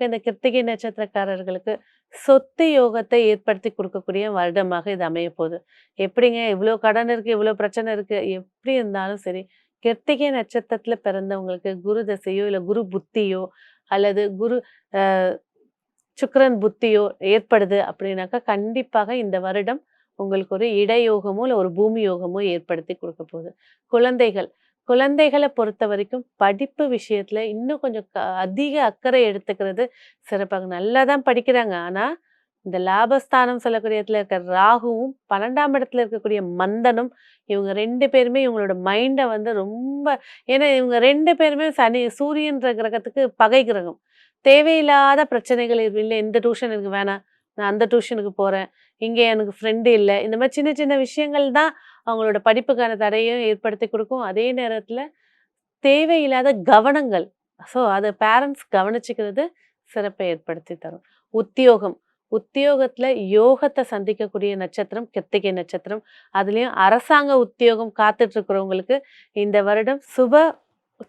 இந்த கிருத்திகை நட்சத்திரக்காரர்களுக்கு சொத்து யோகத்தை ஏற்படுத்தி கொடுக்கக்கூடிய வருடமாக இது அமைய போகுது. எப்படிங்க இவ்வளோ கடன் இருக்கு, இவ்வளோ பிரச்சனை இருக்கு. எப்படி இருந்தாலும் சரி, கிருத்திகை நட்சத்திரத்துல பிறந்தவங்களுக்கு குரு தசையோ, இல்ல குரு புத்தியோ, அல்லது குரு அ சுக்கிரன் புத்தியோ ஏற்படுது அப்படின்னாக்கா, கண்டிப்பாக இந்த வருடம் உங்களுக்கு ஒரு இடயோகமோ, இல்ல ஒரு பூமி யோகமோ ஏற்படுத்தி குடுக்க போகுது. குழந்தைகள் குழந்தைகள பொறுத்தவரைக்கும் படிப்பு விஷயத்துல இன்னும் கொஞ்சம் அதிக அக்கறை எடுத்துக்கிறது சிறப்பாக நல்லா தான் படிக்கிறாங்க. ஆனா, இந்த லாபஸ்தானம் சொல்லக்கூடிய இடத்துல இருக்கிற ராகுவும், 12ஆம் இடத்துல இருக்கக்கூடிய மந்தனும், இவங்க 2 பேருமே இவங்களோட மைண்ட வந்து ரொம்ப ஏன்னா இவங்க 2 பேருமே சூரியன்ற கிரகத்துக்கு பகை கிரகம். தேவையில்லாத பிரச்சனைகள் இல்ல இந்த டியூஷன் எனக்கு வேணாம். நான் அந்த டியூஷனுக்கு போறேன். இங்க எனக்கு ஃப்ரெண்ட் இல்ல. இந்த மாரி சின்ன சின்ன விஷயங்கள் தான் அவங்களோட படிப்புக்கான தடையும் ஏற்படுத்தி குடுக்கும். அதே நேரத்துல தேவையில்லாத கவனங்கள். அத பேரண்ட்ஸ் கவனிச்சுக்கிறது சிறப்பை ஏற்படுத்தி தரும். உத்தியோகம். உத்தியோகத்துல யோகத்த சந்திக்கக்கூடிய நட்சத்திரம் கிருத்திகை நட்சத்திரம். அதுலயும் அரசாங்க உத்தியோகம் காத்துட்டு இருக்கிறவங்களுக்கு இந்த வருடம் சுப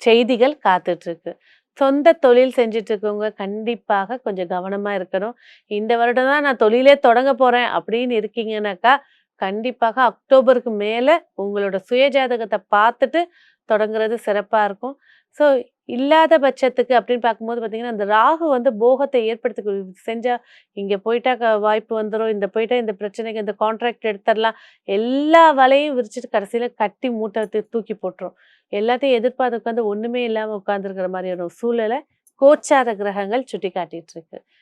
செய்திகள் காத்துட்டு இருக்கு. சொந்த தொழில் செஞ்சுட்டு இருக்கவங்க கண்டிப்பாக கொஞ்சம் கவனமா இருக்கணும். இந்த வருடம் தான் நான் தொழிலே தொடங்க போறேன் அப்படின்னு இருக்கீங்கன்னாக்கா, கண்டிப்பாக அக்டோபருக்கு மேல உங்களோட சுய ஜாதகத்த பார்த்துட்டு தொடங்குறது சிறப்பா இருக்கும். ஸோ இல்லாத பட்சத்துக்கு அப்படின்னு பார்க்கும்போது பார்த்தீங்கன்னா, அந்த ராகு வந்து போகத்தை ஏற்படுத்தி செஞ்சா இங்க போயிட்டா வாய்ப்பு வந்துரும். இந்த போயிட்டா இந்த பிரச்சனைக்கு இந்த கான்ட்ராக்ட் எடுத்துறலாம். எல்லா வலையும் விரிச்சுட்டு கடைசியில கட்டி மூட்டை தூக்கி போட்டுரும். எல்லாத்தையும் எதிர்பார்த்து உட்காந்து ஒண்ணுமே இல்லாம உட்கார்ந்துருக்கிற மாதிரியான ஒரு சூழல கோச்சார கிரகங்கள் சுட்டி காட்டிட்டு இருக்கு.